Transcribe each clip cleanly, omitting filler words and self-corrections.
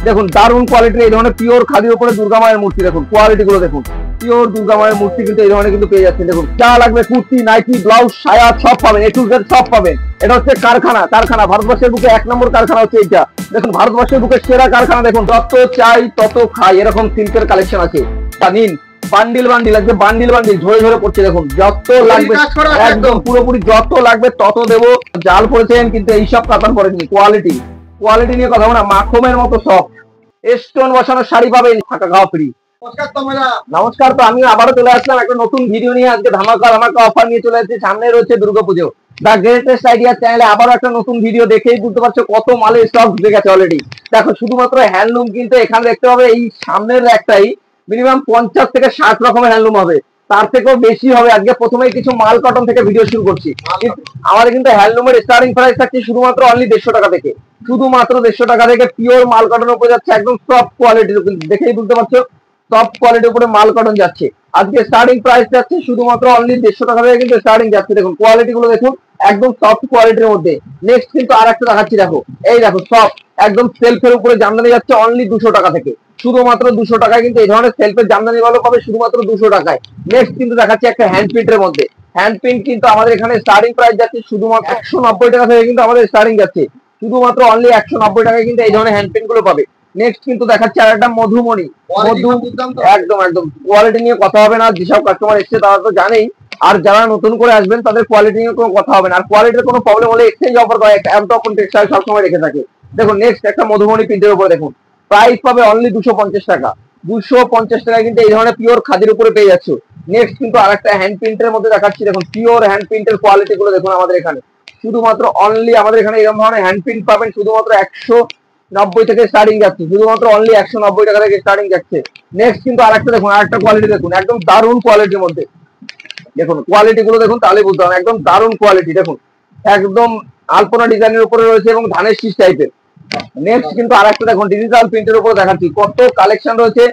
দেখুন দারুণ কোয়ালিটির এই ধরনের পিওর খাদির উপরে দুর্গা মায়ের মূর্তি, দেখুন কোয়ালিটি গুলো দেখুন, পিওর দুর্গা মায়ের মূর্তি কিন্তু এই ধরনের কিন্তু পেয়ে যাচ্ছেন। দেখুন যা লাগবে কুর্তি, নাইটি, ব্লাউজ, সায়া সব পাবেন, এ টু জেড সব পাবেন। এটা হচ্ছে কারখানা ভারতবর্ষের বুকে 1 নম্বর কারখানা হচ্ছে এইটা। দেখুন ভারতবর্ষের বুকে সেরা কারখানা। দেখুন যত চাই তত খাই, এরকম সিল্কের কালেকশন আছে। তা নিন বান্ডিল আছে, বান্ডিল ঝরে ঝরে পড়ছে। দেখুন যত লাগবে একদম পুরোপুরি যত লাগবে তত দেবো। জাল পড়েছেন কিন্তু এইসব কাতান পড়েনি। কোয়ালিটি নিয়ে কথা বলা, মাখমের মতো সফট স্টোন বসানো শাড়ি পাবেন, থাকা খাওয়া ফ্রি। নমস্কার, তো আমি আবারও চলে আসলাম একটা নতুন ভিডিও নিয়ে। আজকে ধামাকা অফার নিয়ে চলে এসেছি। সামনে রয়েছে দুর্গাপুজো। দা গ্রেটেস্ট আইডিয়া চ্যানেলে আবারও একটা নতুন ভিডিও, দেখেই বুঝতে পারছো কত মালের স্টক ঢুকে গেছে অলরেডি। দেখো শুধুমাত্র হ্যান্ডলুম কিন্তু এখানে দেখতে হবে, এই সামনের একটাই মিনিমাম 50 থেকে 60 রকমের হ্যান্ডলুম হবে, তার থেকেও বেশি হবে। আজকে প্রথমেই কিছু মাল কটন থেকে ভিডিও শুরু করছি। আমাদের কিন্তু হ্যান্ডলুমের স্টার্টিং প্রাইস থাকছে শুধুমাত্র অনলি 150 টাকা থেকে, শুধুমাত্র 150 টাকা থেকে পিওর মাল কটনের উপরে যাচ্ছে, একদম সফট কোয়ালিটির। দেখেই বুঝতে পারছো সফট কোয়ালিটির উপরে মাল কটন যাচ্ছে। আজকে স্টার্টিং প্রাইস যাচ্ছে শুধুমাত্র অনলি 150 টাকা থেকে কিন্তু স্টার্টিং যাচ্ছে। দেখুন কোয়ালিটি গুলো দেখুন, একদম সফট কোয়ালিটির মধ্যে। নেক্সট কিন্তু আর একটা দেখাচ্ছি, দেখো এই দেখো সফট একদম সেলফের উপরে জামদানি যাচ্ছে অনলি 200 টাকা থেকে, শুধুমাত্র 200 টাকায় কিন্তু এই ধরনের সেলফের জামদানি গুলো পাবে শুধুমাত্র 200 টাকায়। নেক্সট কিন্তু দেখাচ্ছি একটা হ্যান্ড প্রিন্টের মধ্যে। হ্যান্ড প্রিন্ট কিন্তু আমাদের এখানে স্টার্টিং প্রাইস যাচ্ছে শুধুমাত্র 190 টাকা থেকে কিন্তু আমাদের স্টার্টিং যাচ্ছে, শুধুমাত্র অনলি 190 টাকায় কিন্তু এই ধরনের হ্যান্ড প্রিন্ট গুলো পাবে। নেক্সট কিন্তু দেখাচ্ছি আর একটা মধুমণি। একদম কোয়ালিটি নিয়ে কথা হবে না, যেসব কাস্টমার এসছে তারা তো জানেই, আর যারা নতুন করে আসবেন তাদের কোয়ালিটি নিয়ে কোনো কথা হবে না। আর কোয়ালিটির কোনো প্রবলেম হলে এক্সচেঞ্জ অফার করে অ্যাপটপন টেক্সটাইল সবসময় রেখে থাকে। দেখুন নেক্সট একটা মধুমণি প্রিন্টের উপরে দেখুন, প্রাইস পাবে অনলি 250 টাকা, 250 টাকায় কিন্তু এই ধরনের পিওর খাদির উপরে পেয়ে যাচ্ছে। নেক্সট কিন্তু আরেকটা হ্যান্ড প্রিন্টের মধ্যে দেখাচ্ছি, দেখুন পিওর হ্যান্ড প্রিন্টের কোয়ালিটি গুলো দেখুন। আমাদের এখানে শুধুমাত্র অনলি আমাদের এখানে এরকম ধরনের হ্যান্ড প্রিন্ট পাবেন শুধুমাত্র 190 থেকে স্টার্টিং যাচ্ছে, শুধুমাত্র অনলি 190 টাকা থেকে স্টার্টিং যাচ্ছে। নেক্সট কিন্তু আরেকটা দেখুন, আরেকটা কোয়ালিটি দেখুন, একদম দারুণ কোয়ালিটির মধ্যে। দেখুন কোয়ালিটি গুলো দেখুন, তাহলে বুঝতে হবে একদম দারুণ কোয়ালিটি। দেখুন একদম আলপনা ডিজাইনের উপরে রয়েছে এবং ধানের শীষ টাইপের। নেক্সট কিন্তু আরেকটা দেখুন ডিজিটাল প্রিন্টের উপরে দেখাচ্ছি, কত কালেকশন রয়েছে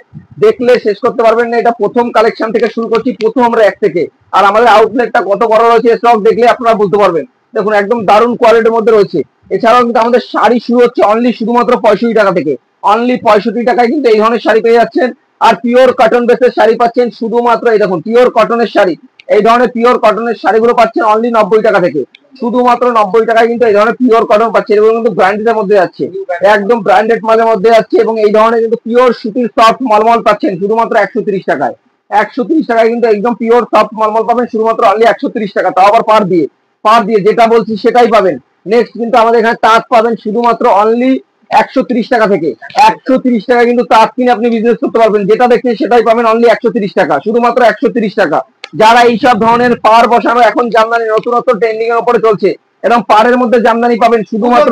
দেখলে শেষ করতে পারবেন না। এটা প্রথম কালেকশন থেকে শুরু করছি, প্রথম র্যাক থেকে। আর আমাদের আউটলেটটা কত বড় রয়েছে স্টক দেখলে আপনারা বুঝতে পারবেন। দেখুন একদম দারুণ কোয়ালিটির মধ্যে রয়েছে। এছাড়াও কিন্তু আমাদের শাড়ি শুরু হচ্ছে অনলি শুধুমাত্র 65 টাকা থেকে, অনলি 65 টাকায় কিন্তু এই ধরনের শাড়ি পেয়ে যাচ্ছেন। আর পিওর কটন বেসের শাড়ি পাচ্ছেন শুধুমাত্র এই দেখুন পিওর কটনের শাড়ি, এই ধরনের পিওর কটনের শাড়িগুলো পাচ্ছেন অনলি 90 টাকা থেকে, শুধুমাত্র 90 টাকায় কিন্তু এই ধরনের পিওর কটন পাচ্ছেন। এগুলো কিন্তু ব্র্যান্ডের মধ্যে যাচ্ছে, একদম ব্র্যান্ডেড মালের মধ্যে যাচ্ছে। এবং এই ধরনের কিন্তু পিওর সুতির সফট মলমল পাচ্ছেন শুধুমাত্র 130 টাকায়, 130 টাকায় কিন্তু একদম পিওর সফট মলমল পাবেন শুধুমাত্র অনলি 130 টাকা, তাও আবার পার দিয়ে যেটা বলছি সেটাই পাবেন। নেক্সট কিন্তু আমাদের এখানে তাঁত পাবেন শুধুমাত্র অনলি 130 টাকা থেকে, 130 টাকা কিন্তু তাঁত কিনে আপনি বিজনেস করতে পারবেন, যেটা দেখছেন সেটাই পাবেন অনলি 130 টাকা, শুধুমাত্র 130 টাকা। যারা এইসব ধরনের পার বসানো এখন জামদানি নতুনত্ব ট্রেন্ডিং এর উপরে চলছে, এবং পাড়ের মধ্যে জামদানি পাবেন শুধুমাত্র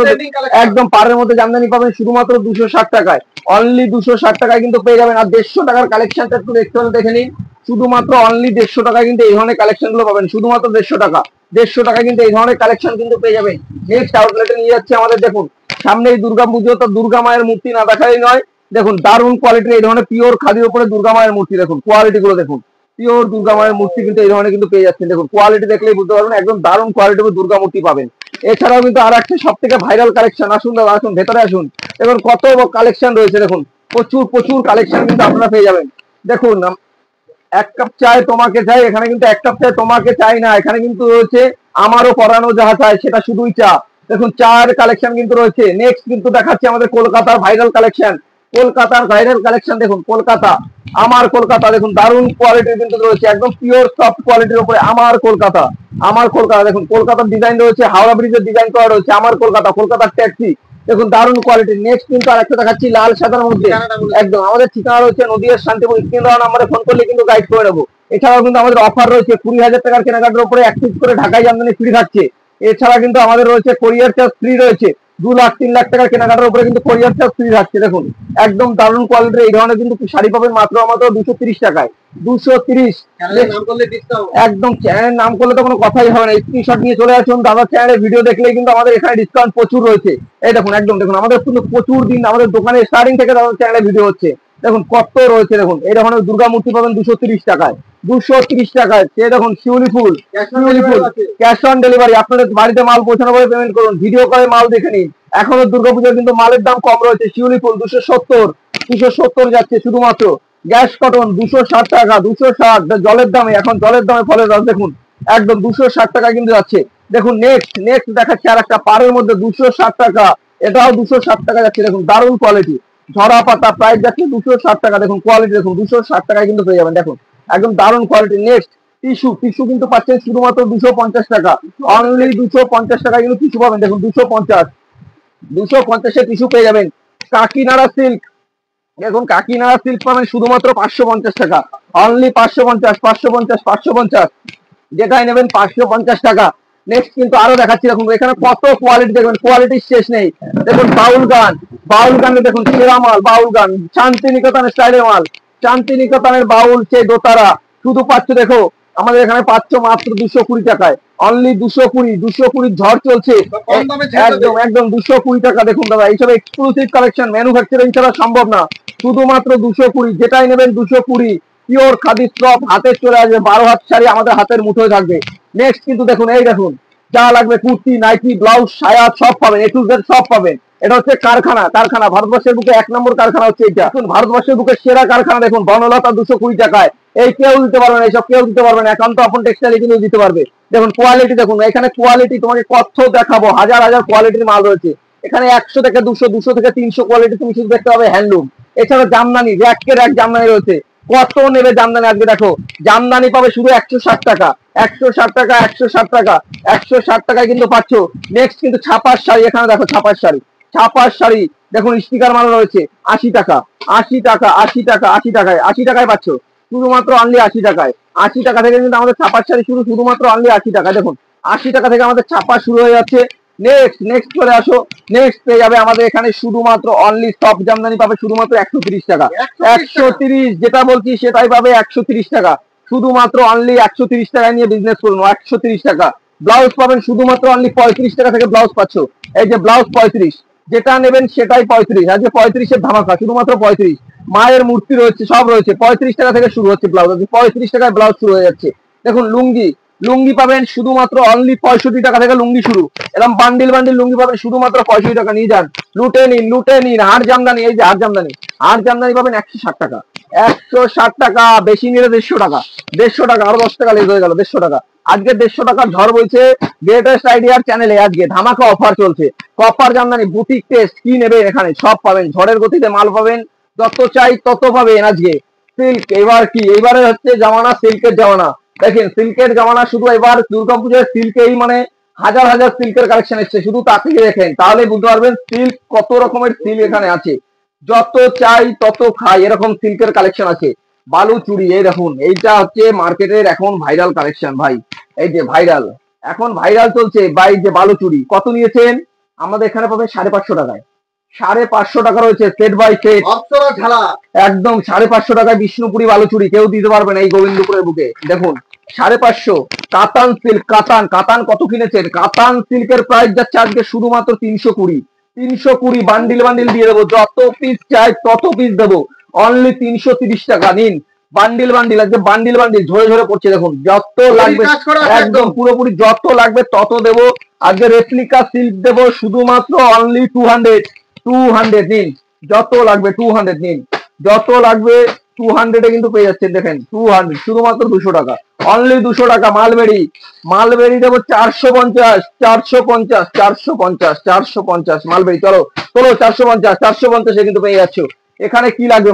একদম পাড়ের মধ্যে জামদানি পাবেন শুধুমাত্র 260 টাকায়, অনলি 260 টাকায় কিন্তু পেয়ে যাবেন। আর 150 টাকার কালেকশনটা একটু দেখে নিন, শুধুমাত্র অনলি 150 টাকায় কিন্তু এই ধরনের কালেকশন গুলো পাবেন, শুধুমাত্র 150 টাকা, 150 টাকা কিন্তু এই ধরনের কালেকশন কিন্তু পেয়ে যাবেন। নেক্সট আউটলেটে নিয়ে যাচ্ছে আমাদের, দেখুন সামনে এই দুর্গা পুজো, তো দুর্গা মায়ের মূর্তি না দেখাই নয়। দেখুন দারুণ কোয়ালিটির এই ধরনের পিওর খাদির উপরে দুর্গা মায়ের মূর্তি, দেখুন কোয়ালিটি গুলো দেখুন, পিওর দুর্গা মায়ের মূর্তি কিন্তু এই ধরনের কিন্তু পেয়ে যাচ্ছেন। দেখুন কোয়ালিটি দেখলেই বুঝতে পারবেন একদম দারুণ কোয়ালিটির দুর্গা মূর্তি পাবেন। এছাড়াও কিন্তু আর একটা সব থেকে ভাইরাল কালেকশন, আসুন দাদা আসুন ভেতরে আসুন, দেখুন কত কালেকশন রয়েছে। দেখুন প্রচুর কালেকশন কিন্তু আপনারা পেয়ে যাবেন। দেখুন এক কাপ চাই তোমাকে চাই, এখানে কিন্তু এক কাপ চাই তোমাকে চাই না, এখানে কিন্তু রয়েছে আমারও পরানো যাহা চাই সেটা শুধুই চা। দেখুন চার কালেকশন কিন্তু রয়েছে। নেক্সট কিন্তু দেখাচ্ছি আমাদের কলকাতার ভাইরাল কালেকশন, দেখুন কলকাতা, আমার কলকাতা, দেখুন দারুণ কোয়ালিটির কিন্তু রয়েছে, একদম পিওর সফট কোয়ালিটির উপরে আমার কলকাতা, দেখুন কলকাতার ডিজাইন রয়েছে, হাওড়া ব্রিজের ডিজাইন করা রয়েছে, আমার কলকাতার ট্যাক্সি, দেখুন দারুণ কোয়ালিটি। নেক্সট কিন্তু আর একটা দেখাচ্ছি লাল সাদার মধ্যে, একদম আমাদের ঠিকানা রয়েছে নদীয়ার শান্তিপুর, স্ক্রিন দেওয়া নাম্বারে ফোন করলে কিন্তু গাইড করে নেবো। এছাড়াও কিন্তু আমাদের অফার রয়েছে 20,000 টাকার কেনাকাটার উপরে 1 পিস করে ঢাকায় জামদানি ফ্রি থাকছে। এছাড়া কিন্তু আমাদের রয়েছে কোরিয়ার চার্জ ফ্রি রয়েছে, 2 লাখ 3 লাখ টাকার কেনাকাটার উপরে কিন্তু কোরিয়ার চার্জ ফ্রি থাকছে। দেখুন একদম দারুণ কোয়ালিটির এই ধরনের কিন্তু শাড়ি পাবেন মাত্র 230 টাকায়, 230। একদম চ্যানেলের নাম করলে তো কোনো কথাই হবে না, স্ক্রিনশট নিয়ে চলে আসুন দাদা, চ্যানেলের ভিডিও দেখলেই কিন্তু আমাদের এখানে ডিসকাউন্ট প্রচুর রয়েছে। এই দেখুন একদম দেখুন আমাদের কিন্তু প্রচুর দিন আমাদের দোকানে স্টার্টিং থেকে দাদা চ্যানেলে ভিডিও হচ্ছে, দেখুন কত রয়েছে। দেখুন এই ধরনের দুর্গা মূর্তি পাবেন 230 টাকায়, 230 টাকায়। সে দেখুন শিউলি ফুল, ক্যাশ অন ডেলিভারি। আপনাদের বাড়িতে মাল পৌঁছানো করে পেমেন্ট করুন, ভিডিও করে মাল দেখে নিন। এখনো দুর্গাপূজার কিন্তু মালের দাম কম রয়েছে। শিউলি ফুল 270 যাচ্ছে শুধুমাত্র। গ্যাস কটন 260 টাকা, 260 জলের দামে, এখন জলের দামে ফলের রস দেখুন একদম 260 টাকা কিন্তু যাচ্ছে। দেখুন নেক্সট দেখাচ্ছে আর একটা পাড়ের মধ্যে 260 টাকা, এটাও 260 টাকা যাচ্ছে। দেখুন দারুণ কোয়ালিটি, ঝরা পাতা প্রাইস যাচ্ছে 260 টাকা। দেখুন কোয়ালিটি দেখুন 260 টাকায় কিন্তু পেয়ে যাবেন। দেখুন একদম দারুণ কোয়ালিটি। নেক্সট টিস্যু কিন্তু পাচ্ছেন শুধুমাত্র 250 টাকা, অনলি 250 টাকা কিন্তু টিস্যু পাবেন। দেখুন 250 টিস্যু পেয়ে যাবেন। কাকিনাড়া সিল্ক, দেখুন কাকিনাড়া সিল্ক পাবেন শুধুমাত্র 550 টাকা, অনলি 550 যেটাই নেবেন 550 টাকা। নেক্সট কিন্তু আরো দেখাচ্ছি, দেখুন এখানে কত কোয়ালিটি, দেখবেন কোয়ালিটির শেষ নেই। দেখুন বাউল গানে দেখুন সেরা মাল, বাউল গান শান্তিনিকেতনের স্টাইলের মাল, শান্তিনিকেতনের বাউল সেই দোতারা শুধু পাচ্ছ। দেখো আমাদের এখানে পাচ্ছ মাত্র 220 টাকায়, অনলি 220 ঝড় চলছে একদম 220 টাকা। দেখুন দাদা এইসব এক্সক্লুসিভ কালেকশন ম্যানুফ্যাকচারিং ছাড়া সম্ভব না, শুধুমাত্র 220, যেটাই নেবেন 220। পিওর খাদি স্টপ, হাতে চলে আসবে, 12 হাত শাড়ি আমাদের হাতের মুঠোয় থাকবে। নেক্সট কিন্তু দেখুন এই দেখুন যা লাগবে কুর্তি, নাইটি, ব্লাউজ, সায়া সব পাবেন, A to Z সব পাবেন। এটা হচ্ছে কারখানা ভারতবর্ষের বুকে 1 নম্বর কারখানা হচ্ছে এটা। দেখুন ভারতবর্ষের বুকে সেরা কারখানা। দেখুন বনলতা 220 টাকায়, এই কেউ দিতে পারবেন, এইসব কেউ দিতে পারবেন, একান্ত আপন টেক্সটাইল কিন্তু দিতে পারবে। দেখুন কোয়ালিটি দেখুন, এখানে কোয়ালিটি তোমাকে কত দেখাবো, হাজার কোয়ালিটির মাল রয়েছে এখানে। 100 থেকে 200, 200 থেকে 300 কোয়ালিটি তুমি শুধু দেখতে পাবে হ্যান্ডলুম। এছাড়া জামদানি, র্যাক জামদানি রয়েছে। কত নেবে জামদানি আজকে দেখো, জামদানি পাবে শুধু 160 টাকা, 160 টাকায় কিন্তু পাচ্ছ। নেক্সট কিন্তু ছাপার শাড়ি, এখানে দেখো ছাপার শাড়ি দেখুন স্টিকার মারা রয়েছে 80 টাকা, 80 টাকায় পাচ্ছ শুধুমাত্র অনলি 80 টাকায়। 80 টাকা থেকে কিন্তু আমাদের ছাপার শাড়ি শুধুমাত্র অনলি 80 টাকা। দেখুন 80 টাকা থেকে আমাদের ছাপা শুরু হয়ে যাচ্ছে। নেক্সট চলে আসো। নেক্সট পেয়ে যাবে আমাদের এখানে শুধুমাত্র অনলি সফট জামদানি পাবে শুধুমাত্র 130 টাকা, 130 যেটা বলছি সেটাই পাবে 130 টাকা, শুধুমাত্র অনলি 130 টাকায় নিয়ে বিজনেস করুন। 130 টাকা। ব্লাউজ পাবেন শুধুমাত্র অনলি 35 টাকা থেকে ব্লাউজ পাচ্ছ। এই যে ব্লাউজ 35, যেটা নেবেন সেটাই 35। আজকে 35-এর ধামাকা, শুধুমাত্র 35। মায়ের মূর্তি রয়েছে, সব রয়েছে, 35 টাকা থেকে শুরু হচ্ছে ব্লাউজ। আজকে 35 টাকায় ব্লাউজ শুরু হয়ে যাচ্ছে। দেখুন লুঙ্গি পাবেন শুধুমাত্র অনলি 65 টাকা থেকে লুঙ্গি শুরু। এরকম বান্ডিল লুঙ্গি পাবেন শুধুমাত্র 65 টাকা। নিয়ে যান, লুটে নিন। হাড় জামদানি, এই যে হাড় জামদানি পাবেন 160 টাকা, 160 টাকা। বেশি নিলে 150 টাকা, 150 টাকা, আরো 10 টাকা লেস হয়ে গেল, 150 টাকা। আজকে 150 টাকার ঝড় বইছে গ্রেটেস্ট আইডিয়ার চ্যানেলে। আজকে ধামাকা অফার চলছে। কপার জামদানি, বুটিক টেস্ট, কি নেবেন এখানে সব পাবেন। ঝড়ের গতিতে মাল পাবেন, যত চাই তত পাবেন। আজকে সিল্ক, এবারে হচ্ছে জামানা, সিল্কের জামানা। দেখেন সিল্কের জামানা, শুধু এবার দুর্গাপুজোর সিল্কেই মানে হাজার সিল্কের কালেকশন এসছে। শুধু তাকিয়ে দেখেন তাহলে বুঝতে পারবেন সিল্ক কত রকমের সিল্ক এখানে আছে। যত চাই তত খাই, এরকম সিল্কের কালেকশন আছে। বালু চুড়ি, এই দেখুন এইটা হচ্ছে মার্কেটের এখন ভাইরাল কালেকশন ভাই। এই যে এখন ভাইরাল চলছে ভাই, যে বালু চুড়ি কত নিয়েছেন আমাদের এখানে পাবেন 550 টাকায়। 550 টাকা রয়েছে সেট বাই সেট, একদম 550 টাকায় বিষ্ণুপুরি বালু চুড়ি কেউ দিতে পারবে না এই গোবিন্দপুরের বুকে। দেখুন 550। কাতান সিল্ক, কাতান কত কিনেছেন? কাতান সিল্কের প্রাইস যাচ্ছে আজকে শুধুমাত্র 320, বান্ডিল দিয়ে দেবো, যত পিস চাই তত পিস দেবো, অনলি 330 টাকা। নিন বান্ডিল, আজকে বান্ডিল ঝরে পড়ছে। দেখুন যত লাগবে একদম পুরোপুরি যত লাগবে তত দেবো। আজকে রেপ্লিকা সিল্ক দেবো শুধুমাত্র অনলি 200 নিন, যত লাগবে 200 নিন, যত লাগবে 200-এ কিন্তু পেয়ে যাচ্ছেন। দেখেন 200 শুধুমাত্র 200 টাকা, অনলি 200 টাকা। মালবেরি দেবো 450 মালবেরি। চলো 450-এ কিন্তু পেয়ে যাচ্ছ। এখানে কি লাগবে?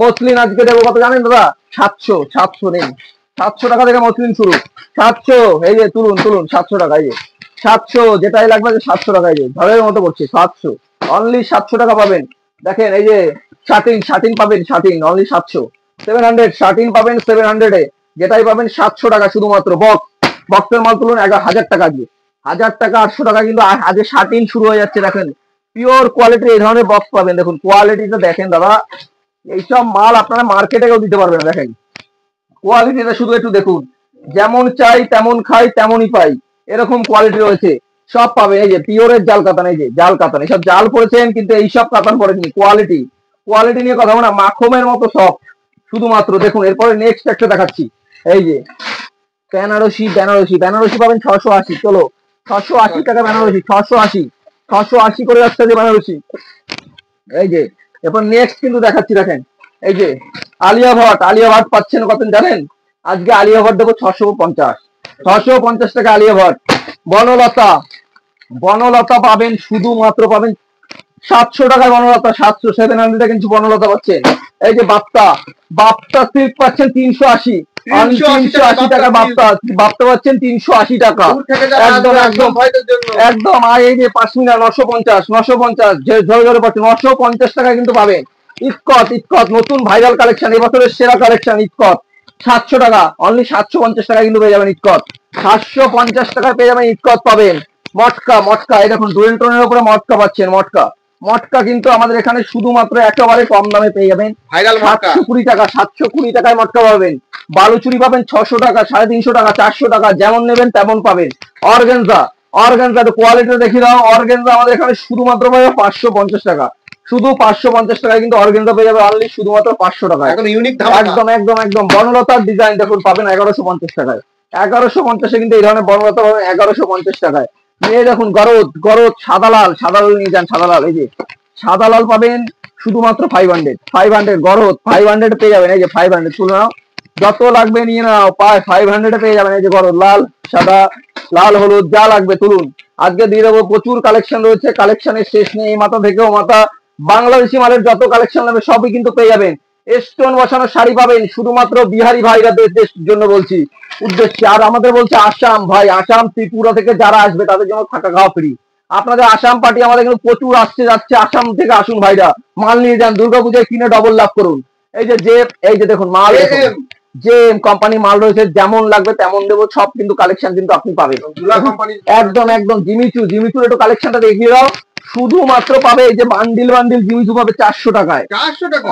মসলিন আজকে দেবো কত জানেন দাদা? 700 নিন, 700 টাকা থেকে মসলিন শুরু। 700, এই যে তুলুন 700 টাকা, এই যে 700, যেটাই লাগবে 700 টাকা। এই যে ঝড়ের মতো পড়ছে 700, অনলি 700 টাকা পাবেন। দেখেন এই যে শাটিন পাবেন, অনলি 700। 700 শাটিন পাবেন 700-এ, যেটাই পাবেন 700 টাকা শুধুমাত্র। বক্সের মাল তুলুন 1000 টাকা, দিয়ে 1000 টাকা 800 টাকা কিন্তু আজকে শাটিন শুরু হয়ে যাচ্ছে। দেখেন পিওর কোয়ালিটির এই ধরনের বক্স পাবেন। দেখুন কোয়ালিটিটা দেখেন দাদা, এইসব মাল আপনারা মার্কেটে কেউ দিতে পারবেন না। দেখেন কোয়ালিটিটা শুধু একটু দেখুন, যেমন চাই তেমন খাই তেমনই পাই, এরকম কোয়ালিটি রয়েছে, সব পাবেন। এই যে পিওরের জাল কাতান, এই যে জাল কাতান, এইসব জাল পড়েছেন কিন্তু এইসব কাতান পড়েছেন। কোয়ালিটি নিয়ে কথা বলা, মাখমের মতো সফট শুধুমাত্র। দেখুন এরপরে নেক্সট একটা দেখাচ্ছি, এই যে বেনারসি বেনারসি বেনারসি পাবেন 680। চলো 680 টাকা বেনারসি, 680 করে যাচ্ছে যে বেনারসি। এই যে এরপর নেক্সট কিন্তু দেখাচ্ছি, দেখেন এই যে আলিয়া ভাট পাচ্ছেন কত জানেন? আজকে আলিয়া ভাট দেবো 650 টাকা আলিয়া ভাট। বনলতা পাবেন শুধুমাত্র পাবেন 700 টাকায় বনলতা, 700 কিন্তু বনলতা পাচ্ছেন। এই যে বাপ্তা সিল্ক পাচ্ছেন 380 টাকা, বাপ্তা পাচ্ছেন 380 টাকা একদম একদম একদম। আর এই যে পাশমিনা 950 ঝরে পাচ্ছেন 950 টাকা কিন্তু পাবেন। ইস্কট নতুন ভাইরাল কালেকশন, এবছরের সেরা কালেকশন ইস্কট 700 টাকা, অনলি 750 টাকা কিন্তু পেয়ে যাবেন ইস্কট। 750 টাকায় পেয়ে যাবেন ইস্কট পাবেন। মটকা এই দেখুন ডুয়েল টোনের উপরে মটকা পাচ্ছেন। মটকা কিন্তু আমাদের এখানে শুধুমাত্র একেবারে কম দামে পেয়ে যাবেন 720 টাকায় মটকা পাবেন। বালুচুরি পাবেন 600 টাকা, 350 টাকা, 400 টাকা, যেমন নেবেন তেমন পাবেন। অর্গানজা কোয়ালিটি দেখে দাও। অর্গানজা আমাদের এখানে শুধুমাত্র পাবে 550 টাকা, শুধু 550 টাকায় কিন্তু অর্গানজা পেয়ে যাবে অনলি শুধুমাত্র 500 টাকায়। একদম একদম একদম। বনলতার ডিজাইন দেখুন পাবেন 1150 টাকায়। 1150 কিন্তু এই ধরনের বনলতা পাবেন 1150 টাকায়। নিয়ে দেখুন গরদ সাদা লাল নিয়ে যান, সাদা লাল। এই যে সাদা লাল পাবেন শুধুমাত্র 500 গরদ 500 পেয়ে যাবেন। এই যে 500 তুলে নাও, যত লাগবে নিয়ে নাও, 500 পেয়ে যাবেন। এই যে গরদ লাল সাদা লাল হলুদ যা লাগবে তুলুন, আজকে দিয়ে দেবো। প্রচুর কালেকশন রয়েছে, কালেকশনের শেষ নেই। এই মাথা থেকেও মাথা বাংলাদেশি মালের যত কালেকশন লাগবে সবই কিন্তু পেয়ে যাবেন। স্টোন বসানো শাড়ি পাবেন শুধুমাত্র বিহারি ভাইরাদের জন্য বলছি উদ্দেশ্যে। আর আমাদের বলছে আসাম ভাই, আসাম ত্রিপুরা থেকে যারা আসবে তাদের জন্য থাকা খাওয়া ফ্রি। আপনাদের আসাম পার্টি আমাদের কিন্তু প্রচুর আসছে যাচ্ছে, আসাম থেকে আসুন ভাইরা, মাল নিয়ে যান, দুর্গাপূজায় কিনে ডবল লাভ করুন। এই যে দেখুন মাল, যে কোম্পানি মাল রয়েছে, যেমন লাগবে তেমন দেবো। সব কিন্তু কালেকশন কিন্তু আপনি পাবেন একদম একদম। জিমিচুর একটু কালেকশনটা দেখিয়ে দাও। শুধুমাত্র পাবে এই যে বান্ডিল জিমিচু পাবে 400 টাকায়,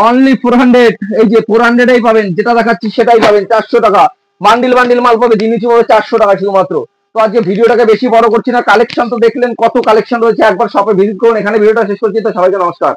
অনলি 400। এই যে 400 পাবেন, যেটা দেখাচ্ছি সেটাই পাবেন 400 টাকা। বান্ডিল মাল পাবে জিমিচু পাবে 400 টাকা শুধুমাত্র। তো আজকে ভিডিওটাকে বেশি বড় করছি না, কালেকশন তো দেখলেন কত কালেকশন রয়েছে, একবার শপে ভিজিট করুন। এখানে ভিডিওটা শেষ করছি, তো সবাইকে নমস্কার।